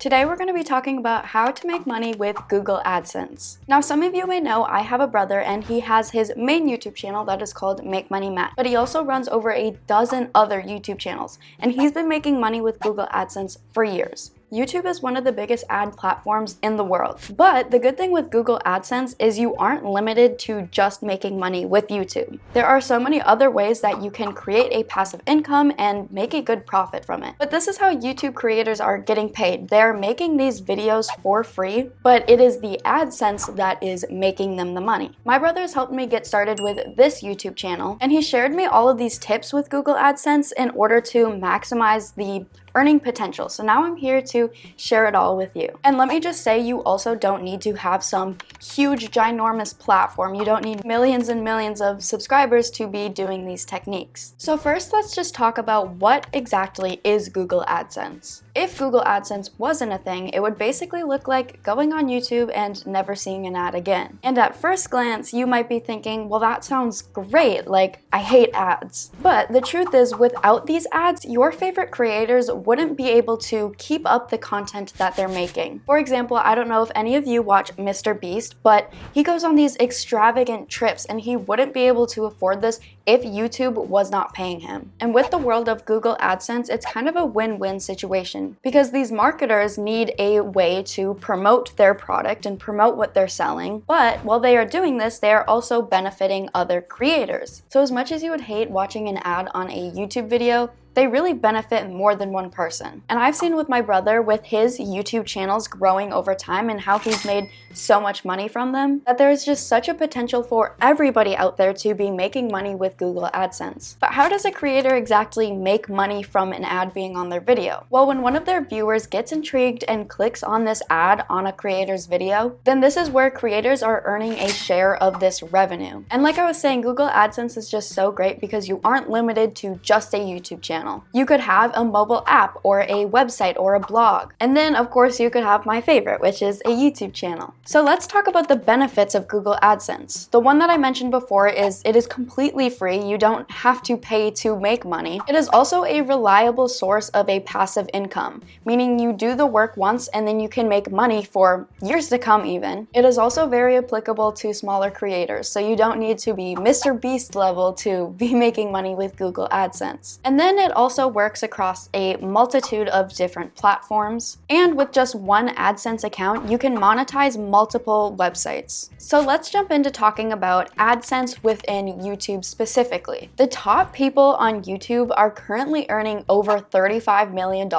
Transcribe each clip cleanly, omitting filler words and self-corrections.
Today we're going to be talking about how to make money with Google Adsense. Now some of you may know I have a brother and he has his main YouTube channel that is called Make Money Matt, but he also runs over a dozen other YouTube channels and he's been making money with Google Adsense for years. YouTube is one of the biggest ad platforms in the world, but the good thing with Google AdSense is you aren't limited to just making money with YouTube. There are so many other ways that you can create a passive income and make a good profit from it. But this is how YouTube creators are getting paid. They're making these videos for free, but it is the AdSense that is making them the money. My brother's helped me get started with this YouTube channel, and he shared me all of these tips with Google AdSense in order to maximize the earning potential. So now I'm here to share it all with you. And let me just say, you also don't need to have some huge, ginormous platform. You don't need millions and millions of subscribers to be doing these techniques. So first, let's just talk about what exactly is Google AdSense. If Google AdSense wasn't a thing, it would basically look like going on YouTube and never seeing an ad again. And at first glance, you might be thinking, well, that sounds great, like I hate ads. But the truth is, without these ads, your favorite creators wouldn't be able to keep up the content that they're making. For example, I don't know if any of you watch Mr. Beast, but he goes on these extravagant trips and he wouldn't be able to afford this if YouTube was not paying him. And with the world of Google AdSense, it's kind of a win-win situation because these marketers need a way to promote their product and promote what they're selling. But while they are doing this, they are also benefiting other creators. So as much as you would hate watching an ad on a YouTube video, they really benefit more than one person. And I've seen with my brother, with his YouTube channels growing over time and how he's made so much money from them, that there's just such a potential for everybody out there to be making money with Google AdSense. But how does a creator exactly make money from an ad being on their video? Well, when one of their viewers gets intrigued and clicks on this ad on a creator's video, then this is where creators are earning a share of this revenue. And like I was saying, Google AdSense is just so great because you aren't limited to just a YouTube channel. You could have a mobile app or a website or a blog. And then of course you could have my favorite, which is a YouTube channel. So let's talk about the benefits of Google AdSense. The one that I mentioned before is it is completely free. You don't have to pay to make money. It is also a reliable source of a passive income, meaning you do the work once and then you can make money for years to come even. It is also very applicable to smaller creators, so you don't need to be Mr. Beast level to be making money with Google AdSense. And then it also works across a multitude of different platforms. And with just one AdSense account, you can monetize multiple websites. So let's jump into talking about AdSense within YouTube specifically. The top people on YouTube are currently earning over $35 million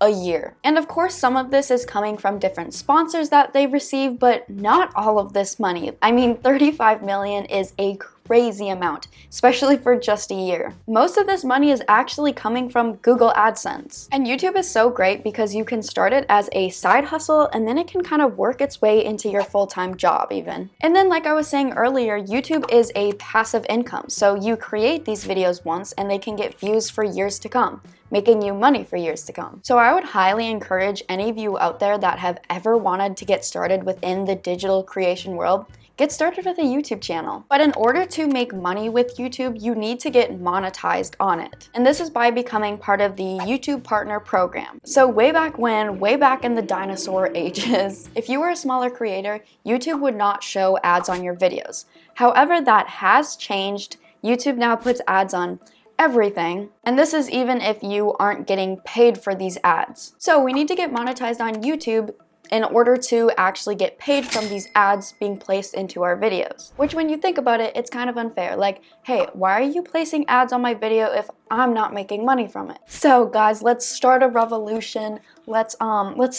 a year. And of course, some of this is coming from different sponsors that they receive, but not all of this money. I mean, 35 million is a crazy amount, especially for just a year. Most of this money is actually coming from Google AdSense. And YouTube is so great because you can start it as a side hustle and then it can kind of work its way into your full-time job even. And then like I was saying earlier, YouTube is a passive income. So you create these videos once and they can get views for years to come, making you money for years to come. So I would highly encourage any of you out there that have ever wanted to get started within the digital creation world, get started with a YouTube channel. But in order to make money with YouTube, you need to get monetized on it. And this is by becoming part of the YouTube Partner Program. So way back in the dinosaur ages, if you were a smaller creator, YouTube would not show ads on your videos. However, that has changed. YouTube now puts ads on everything, and this is even if you aren't getting paid for these ads. So we need to get monetized on YouTube in order to actually get paid from these ads being placed into our videos. Which when you think about it, it's kind of unfair. Like, hey, why are you placing ads on my video if I'm not making money from it? So guys, let's start a revolution. Let's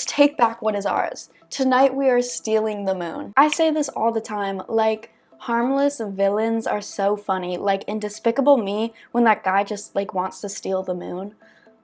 take back what is ours. Tonight we are stealing the moon. I say this all the time, like, harmless villains are so funny. Like in Despicable Me, when that guy just like wants to steal the moon.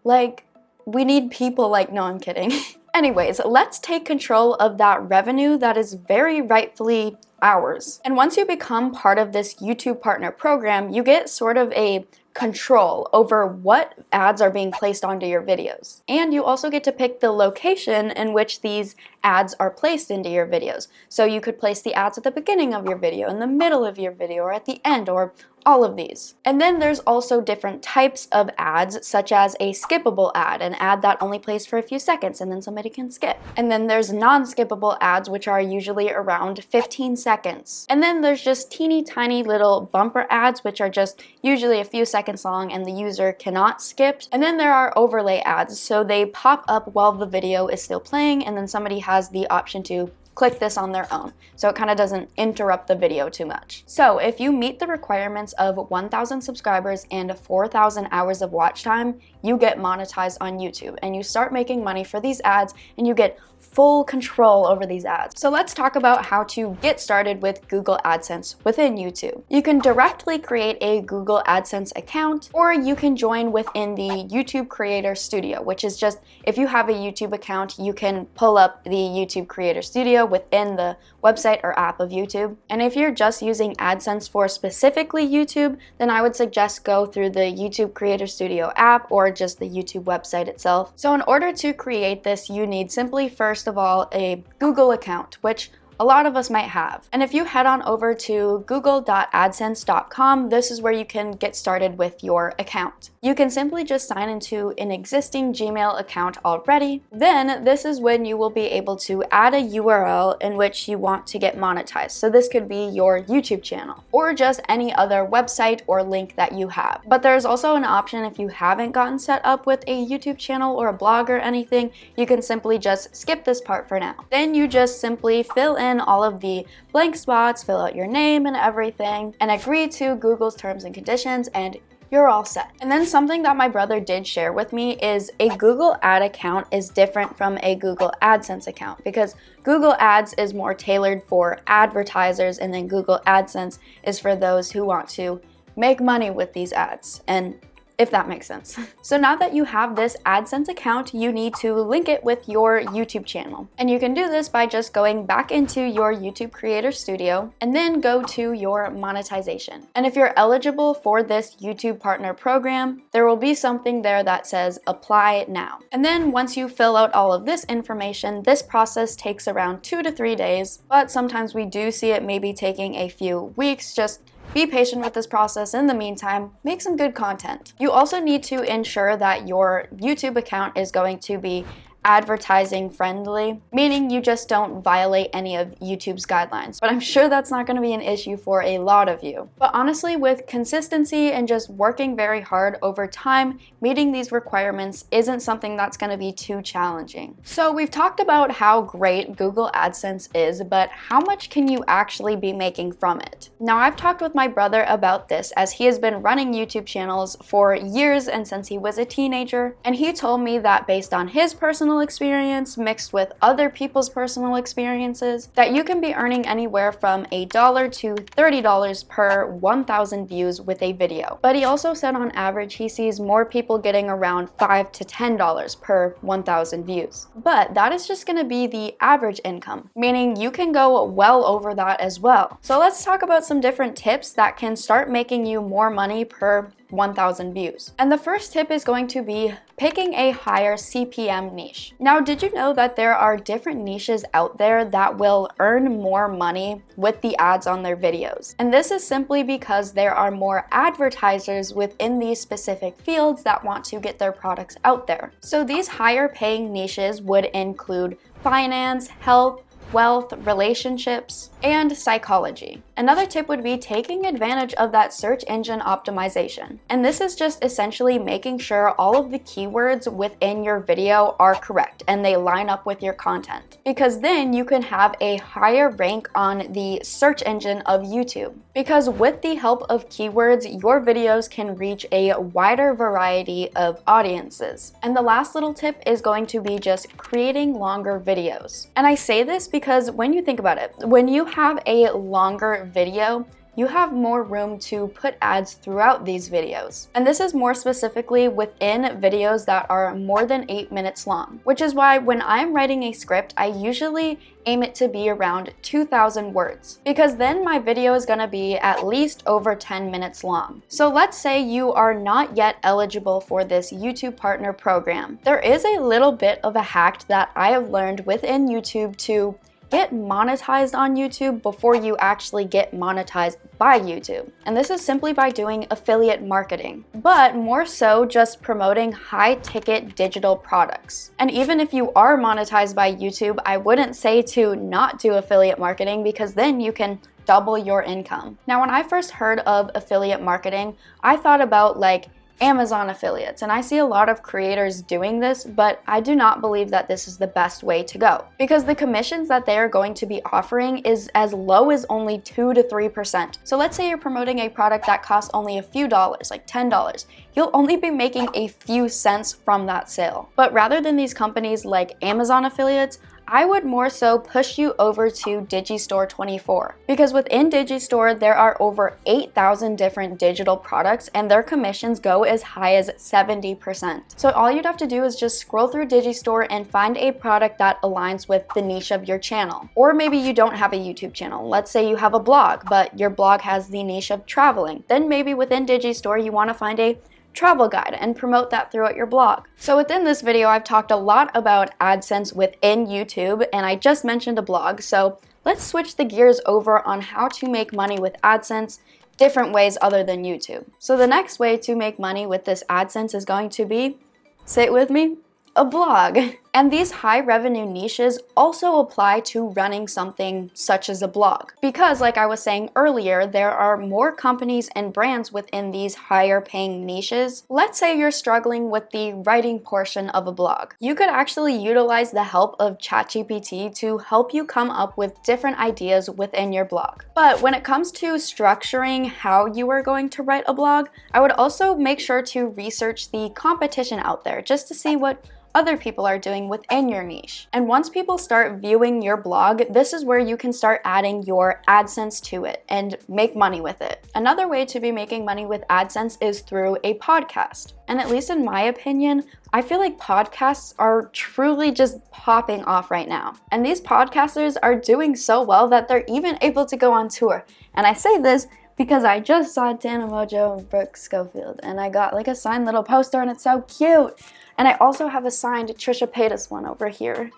Like, we need people like, no, I'm kidding. Anyways, let's take control of that revenue that is very rightfully ours. And once you become part of this YouTube Partner Program, you get sort of a control over what ads are being placed onto your videos. And you also get to pick the location in which these ads are placed into your videos. So you could place the ads at the beginning of your video, in the middle of your video, or at the end, or all of these. And then there's also different types of ads, such as a skippable ad, an ad that only plays for a few seconds and then somebody can skip. And then there's non-skippable ads, which are usually around 15 seconds. And then there's just teeny tiny little bumper ads, which are just usually a few seconds long and the user cannot skip. And then there are overlay ads, so they pop up while the video is still playing and then somebody has the option to click this on their own, so it kind of doesn't interrupt the video too much. So if you meet the requirements of 1,000 subscribers and 4,000 hours of watch time, you get monetized on YouTube and you start making money for these ads and you get full control over these ads. So let's talk about how to get started with Google AdSense within YouTube. You can directly create a Google AdSense account, or you can join within the YouTube Creator Studio, which is just, if you have a YouTube account, you can pull up the YouTube Creator Studio within the website or app of YouTube. And if you're just using AdSense for specifically YouTube, then I would suggest go through the YouTube Creator Studio app or just the YouTube website itself. So in order to create this, you need simply first of all a Google account, which a lot of us might have. And if you head on over to google.adsense.com, this is where you can get started with your account. You can simply just sign into an existing Gmail account already. Then this is when you will be able to add a URL in which you want to get monetized. So this could be your YouTube channel or just any other website or link that you have. But there's also an option if you haven't gotten set up with a YouTube channel or a blog or anything, you can simply just skip this part for now. Then you just simply fill in all of the blank spots, fill out your name and everything, and agree to Google's terms and conditions, and you're all set. And then something that my brother did share with me is a Google Ad account is different from a Google AdSense account, because Google Ads is more tailored for advertisers and then Google AdSense is for those who want to make money with these ads, and if that makes sense. So now that you have this AdSense account, you need to link it with your YouTube channel. And you can do this by just going back into your YouTube Creator Studio and then go to your monetization. And if you're eligible for this YouTube Partner Program, there will be something there that says apply now. And then once you fill out all of this information, this process takes around 2 to 3 days, but sometimes we do see it maybe taking a few weeks. Just be patient with this process. In the meantime, make some good content. You also need to ensure that your YouTube account is going to be advertising friendly, meaning you just don't violate any of YouTube's guidelines. But I'm sure that's not going to be an issue for a lot of you. But honestly, with consistency and just working very hard over time, meeting these requirements isn't something that's going to be too challenging. So we've talked about how great Google AdSense is, but how much can you actually be making from it? Now, I've talked with my brother about this as he has been running YouTube channels for years and since he was a teenager, and he told me that based on his personal experience mixed with other people's personal experiences, that you can be earning anywhere from $1 to $30 per 1,000 views with a video. But he also said on average he sees more people getting around $5 to $10 per 1,000 views. But that is just going to be the average income, meaning you can go well over that as well. So let's talk about some different tips that can start making you more money per 1,000 views. And the first tip is going to be picking a higher CPM niche. Now, did you know that there are different niches out there that will earn more money with the ads on their videos? And this is simply because there are more advertisers within these specific fields that want to get their products out there. So these higher paying niches would include finance, health, wealth, relationships, and psychology. Another tip would be taking advantage of that search engine optimization. And this is just essentially making sure all of the keywords within your video are correct and they line up with your content. Because then you can have a higher rank on the search engine of YouTube. Because with the help of keywords, your videos can reach a wider variety of audiences. And the last little tip is going to be just creating longer videos. And I say this because when you think about it, when you have a longer video, you have more room to put ads throughout these videos. And this is more specifically within videos that are more than 8 minutes long, which is why when I'm writing a script, I usually aim it to be around 2,000 words, because then my video is going to be at least over 10 minutes long. So let's say you are not yet eligible for this YouTube Partner Program. There is a little bit of a hack that I have learned within YouTube to get monetized on YouTube before you actually get monetized by YouTube. And this is simply by doing affiliate marketing, but more so just promoting high-ticket digital products. And even if you are monetized by YouTube, I wouldn't say to not do affiliate marketing, because then you can double your income. Now, when I first heard of affiliate marketing, I thought about like Amazon affiliates, and I see a lot of creators doing this, but I do not believe that this is the best way to go, because the commissions that they are going to be offering is as low as only 2 to 3%. So let's say you're promoting a product that costs only a few dollars, like $10. You'll only be making a few cents from that sale. But rather than these companies like Amazon affiliates, I would more so push you over to Digistore 24, because within Digistore there are over 8,000 different digital products and their commissions go as high as 70%. So all you'd have to do is just scroll through Digistore and find a product that aligns with the niche of your channel. Or maybe you don't have a YouTube channel. Let's say you have a blog, but your blog has the niche of traveling. Then maybe within Digistore you want to find a travel guide and promote that throughout your blog. So within this video, I've talked a lot about AdSense within YouTube, and I just mentioned a blog. So let's switch the gears over on how to make money with AdSense different ways other than YouTube. So the next way to make money with this AdSense is going to be, say it with me, a blog. And these high revenue niches also apply to running something such as a blog. Because like I was saying earlier, there are more companies and brands within these higher paying niches. Let's say you're struggling with the writing portion of a blog. You could actually utilize the help of ChatGPT to help you come up with different ideas within your blog. But when it comes to structuring how you are going to write a blog, I would also make sure to research the competition out there just to see what other people are doing within your niche. And once people start viewing your blog, this is where you can start adding your AdSense to it and make money with it. Another way to be making money with AdSense is through a podcast. And at least in my opinion, I feel like podcasts are truly just popping off right now. And these podcasters are doing so well that they're even able to go on tour. And I say this because I just saw Tana Mojo and Brooke Schofield, and I got like a signed little poster, and it's so cute. And I also have a signed Trisha Paytas one over here.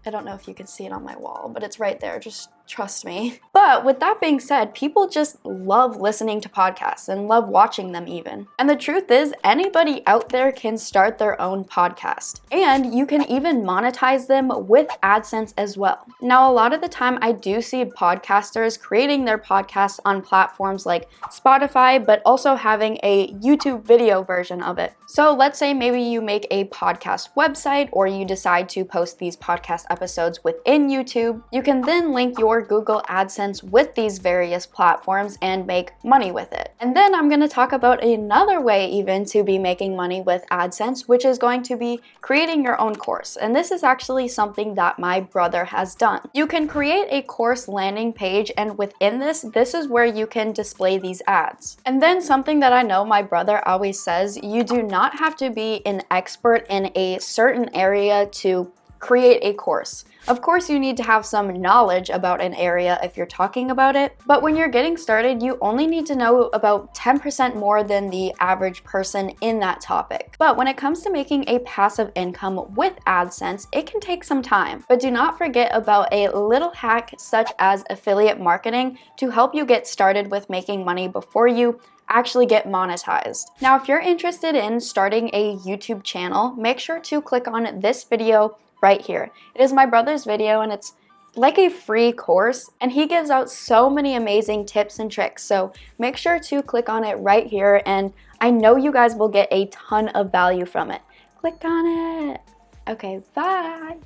I don't know if you can see it on my wall, but it's right there, just trust me. But with that being said, people just love listening to podcasts and love watching them even. And the truth is, anybody out there can start their own podcast. And you can even monetize them with AdSense as well. Now, a lot of the time I do see podcasters creating their podcasts on platforms like Spotify, but also having a YouTube video version of it. So let's say maybe you make a podcast website, or you decide to post these podcast episodes within YouTube. You can then link your Google AdSense with these various platforms and make money with it. And then I'm going to talk about another way even to be making money with AdSense, which is going to be creating your own course. And this is actually something that my brother has done. You can create a course landing page, and within this is where you can display these ads. And then something that I know my brother always says, you do not have to be an expert in a certain area to create a course. Of course, you need to have some knowledge about an area if you're talking about it, but when you're getting started, you only need to know about 10% more than the average person in that topic. But when it comes to making a passive income with AdSense, it can take some time. But do not forget about a little hack such as affiliate marketing to help you get started with making money before you actually get monetized. Now, if you're interested in starting a YouTube channel, make sure to click on this video right here. It is my brother's video, and it's like a free course, and he gives out so many amazing tips and tricks. So make sure to click on it right here, and I know you guys will get a ton of value from it. Click on it. Okay, bye.